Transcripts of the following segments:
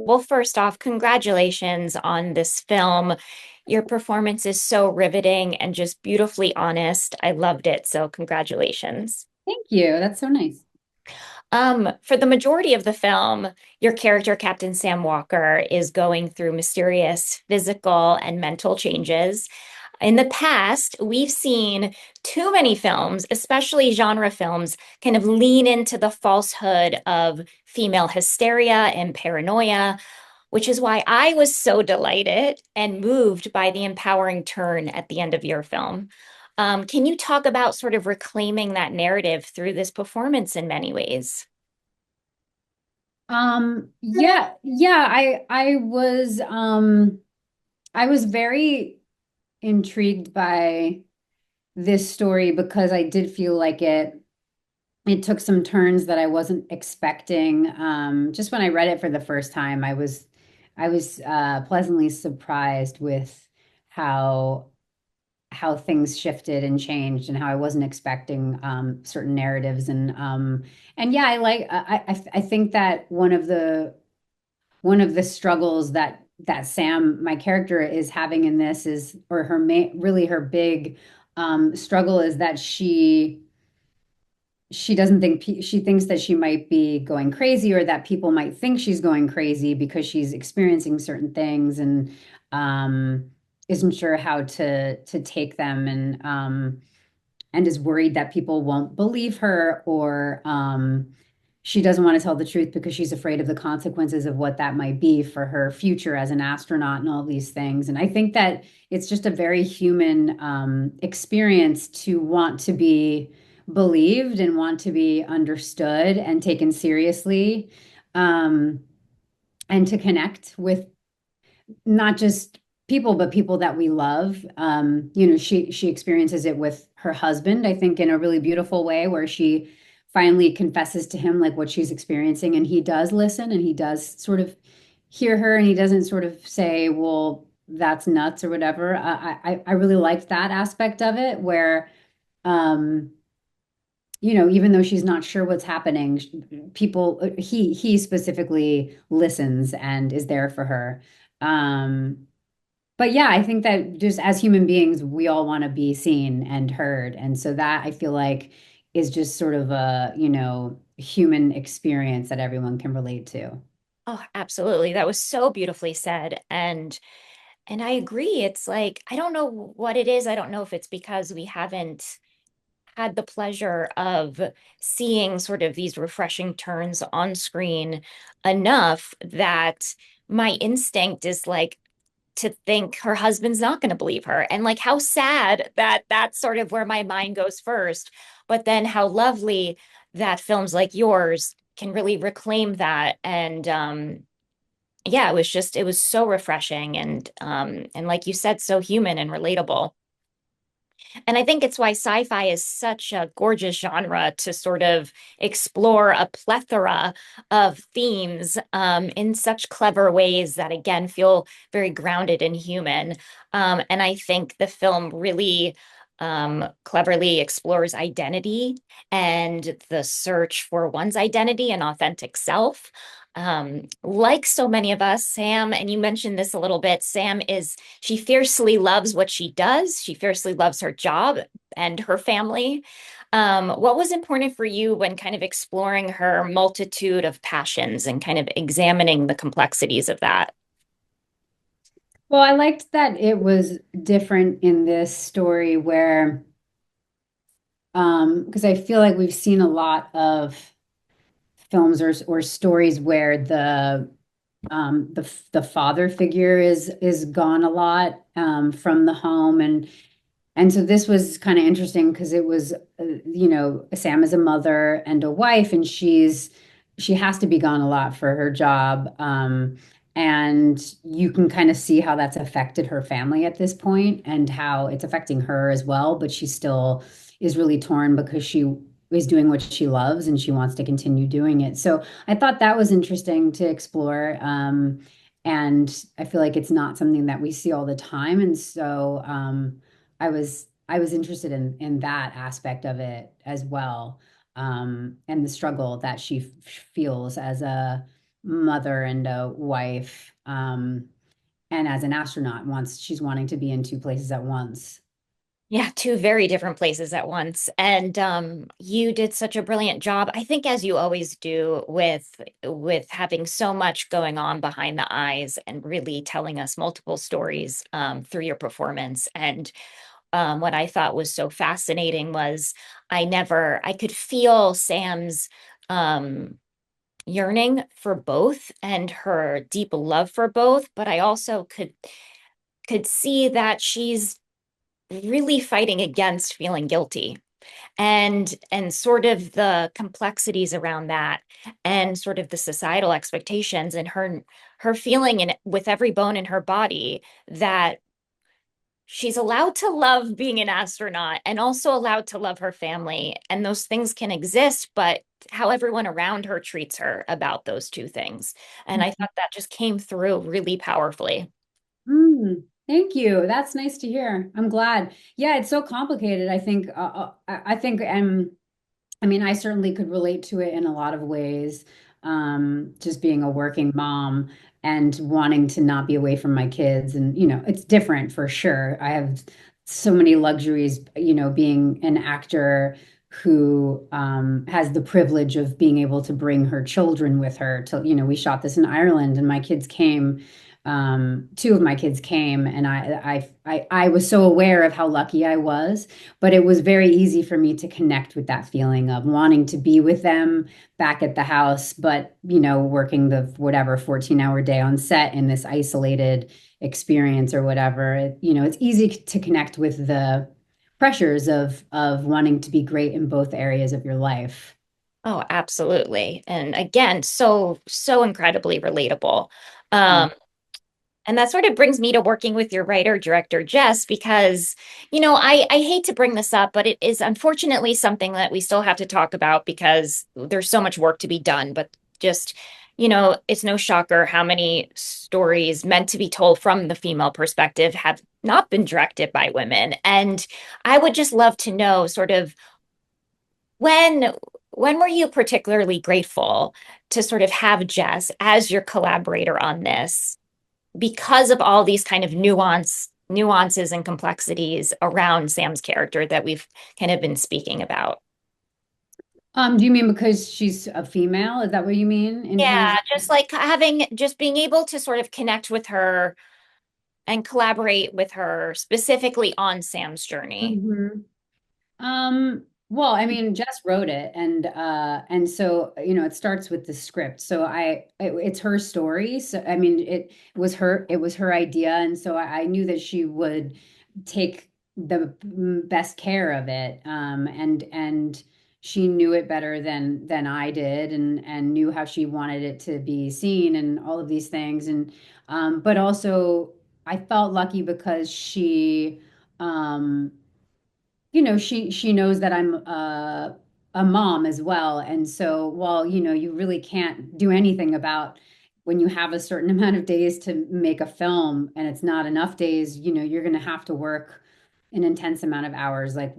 Well, first off, congratulations on this film. Your performance is so riveting and just beautifully honest. I loved it. So, congratulations. Thank you. That's so nice. For the majority of the film, your character, Captain Sam Walker, is going through mysterious physical and mental changes. In the past, we've seen too many films, especially genre films, kind of lean into the falsehood of female hysteria and paranoia, which is why I was so delighted and moved by the empowering turn at the end of your film. Can you talk about sort of reclaiming that narrative through this performance in many ways? I was very intrigued by this story because I did feel like it took some turns that I wasn't expecting. Just when I read it for the first time, I was pleasantly surprised with how how things shifted and changed and how I wasn't expecting certain narratives and yeah, I think that one of the struggles that Sam, my character, is having in this is, or really her big struggle is that she doesn't think she thinks that she might be going crazy or that people might think she's going crazy because she's experiencing certain things and isn't sure how to take them and is worried that people won't believe her or she doesn't want to tell the truth because she's afraid of the consequences of what that might be for her future as an astronaut and all these things. And I think that it's just a very human experience to want to be believed and want to be understood and taken seriously, um, and to connect with not just people, but people that we love. She experiences it with her husband, I think, in a really beautiful way, where she finally confesses to him like what she's experiencing, and he does listen and he does sort of hear her, and he doesn't sort of say, "Well, that's nuts" or whatever. I really liked that aspect of it, where um, even though she's not sure what's happening, he specifically listens and is there for her. Um, but yeah, I think that just as human beings, we all want to be seen and heard. And so that I feel like is just sort of a, human experience that everyone can relate to. Oh, absolutely. That was so beautifully said. And I agree. It's like I don't know what it is. I don't know if it's because we haven't had the pleasure of seeing sort of these refreshing turns on screen enough that my instinct is like to think her husband's not going to believe her. And like how sad that that's sort of where my mind goes first. But then how lovely that films like yours can really reclaim that. And yeah, it was so refreshing and like you said, so human and relatable. And I think it's why sci-fi is such a gorgeous genre to sort of explore a plethora of themes in such clever ways that, again, feel very grounded and human. And I think the film really cleverly explores identity and the search for one's identity and authentic self. Like so many of us, Sam, and you mentioned this a little bit, she fiercely loves what she does. She fiercely loves her job and her family. What was important for you when kind of exploring her multitude of passions and kind of examining the complexities of that? Well, I liked that it was different in this story where, because I feel like we've seen a lot of films or stories where the father figure is gone a lot from the home and so this was kind of interesting because it was Sam is a mother and a wife and she has to be gone a lot for her job, and you can kind of see how that's affected her family at this point and how it's affecting her as well, but she still is really torn because she is doing what she loves and she wants to continue doing it. So I thought that was interesting to explore. And I feel like it's not something that we see all the time. And so I was interested in that aspect of it as well. And the struggle that she feels as a mother and a wife. And as an astronaut, wants she's wanting to be in two places at once. Yeah, two very different places at once. And you did such a brilliant job, I think, as you always do, with having so much going on behind the eyes and really telling us multiple stories through your performance. And what I thought was so fascinating was I could feel Sam's yearning for both and her deep love for both, but I also could see that she's really fighting against feeling guilty and sort of the complexities around that and sort of the societal expectations and her feeling in with every bone in her body that she's allowed to love being an astronaut and also allowed to love her family. And those things can exist, but how everyone around her treats her about those two things. And I thought that just came through really powerfully. Thank you. That's nice to hear. I'm glad. Yeah, it's so complicated. I think, I mean, I certainly could relate to it in a lot of ways. Just being a working mom and wanting to not be away from my kids. And, it's different for sure. I have so many luxuries, being an actor who has the privilege of being able to bring her children with her to, we shot this in Ireland and my kids came. Two of my kids came and I was so aware of how lucky I was, but it was very easy for me to connect with that feeling of wanting to be with them back at the house, but working the whatever 14-hour day on set in this isolated experience or whatever. It's easy to connect with the pressures of wanting to be great in both areas of your life. Oh, absolutely. And again, so incredibly relatable. Mm. Um, And that sort of brings me to working with your writer director, Jess, because, I hate to bring this up, but it is unfortunately something that we still have to talk about because there's so much work to be done. But just, it's no shocker how many stories meant to be told from the female perspective have not been directed by women. And I would just love to know sort of when when were you particularly grateful to sort of have Jess as your collaborator on this? Because of all these kind of nuances and complexities around Sam's character that we've kind of been speaking about. Do you mean because she's a female? Is that what you mean in terms Yeah, of? just like having just being able to sort of connect with her and collaborate with her specifically on Sam's journey. Mhm. Well, I mean, Jess wrote it and so, it starts with the script. So it's her story. So I mean, it was her idea and so I knew that she would take the best care of it. And she knew it better than I did and knew how she wanted it to be seen and all of these things but also I felt lucky because um she knows that I'm a mom as well. And so while, you really can't do anything about when you have a certain amount of days to make a film and it's not enough days, you're going to have to work an intense amount of hours. Like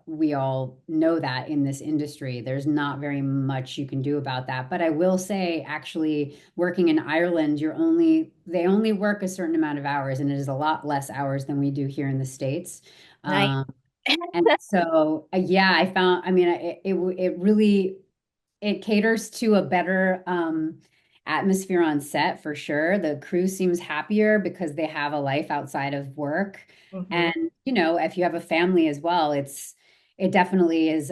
we all know that in this industry, there's not very much you can do about that. But I will say, actually, working in Ireland, they only work a certain amount of hours, and it is a lot less hours than we do here in the States. Nice. And so, yeah, I mean, it really, it caters to a better atmosphere on set for sure. The crew seems happier because they have a life outside of work. Mhm. And, if you have a family as well, it definitely is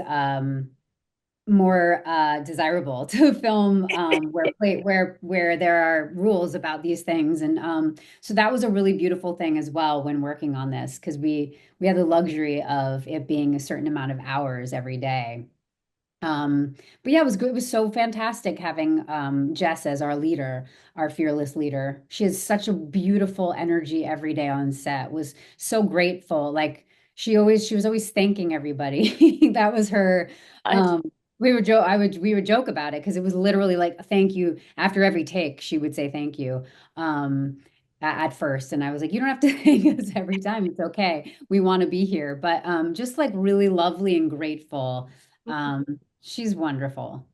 more desirable to film where there are rules about these things and so that was a really beautiful thing as well when working on this because we had the luxury of it being a certain amount of hours every day. But yeah, it was good. It was so fantastic having Jess as our leader, our fearless leader. She has such a beautiful energy every day on set. Was so grateful. Like she was always thanking everybody. That was her. Um, we would joke about it because it was literally like thank you after every take. She would say thank you. At first, and I was like, you don't have to thank us every time. It's okay. We want to be here, but just like really lovely and grateful. She's wonderful.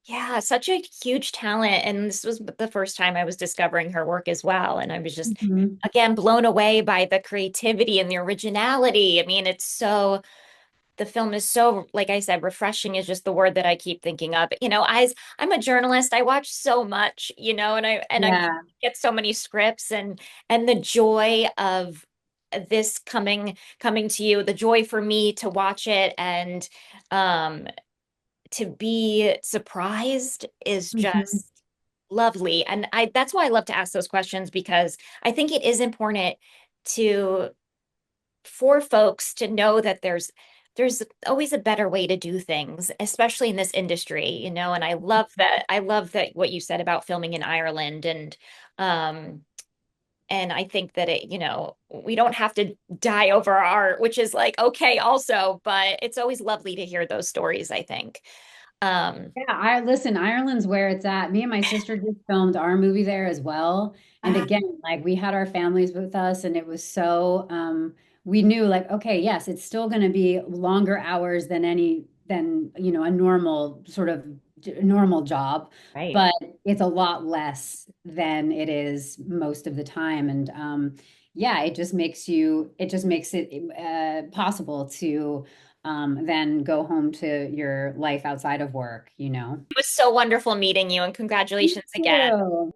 Yeah, such a huge talent. And this was the first time I was discovering her work as well. And I was just, Mhm. again, blown away by the creativity and the originality. I mean, the film is so, like I said, refreshing is just the word that I keep thinking of. I'm a journalist. I watch so much, and I Yeah. get so many scripts and the joy of this coming to you, the joy for me to watch it and um to be surprised is Mhm. just lovely. And I that's why I love to ask those questions because I think it is important to for folks to know that there's always a better way to do things, especially in this industry, and I love that what you said about filming in Ireland um and I think that we don't have to die over our art, which is like okay also, but it's always lovely to hear those stories, I think. Um Yeah, I listen, Ireland's where it's at. Me and my sister just filmed our movie there as well. And ah, again, like we had our families with us and it was so we knew like, okay, yes, it's still gonna be longer hours than a normal sort of normal job, right. but it's a lot less than it is most of the time. And yeah, it just makes it possible to then go home to your life outside of work, you know? It was so wonderful meeting you and Thank congratulations again. you.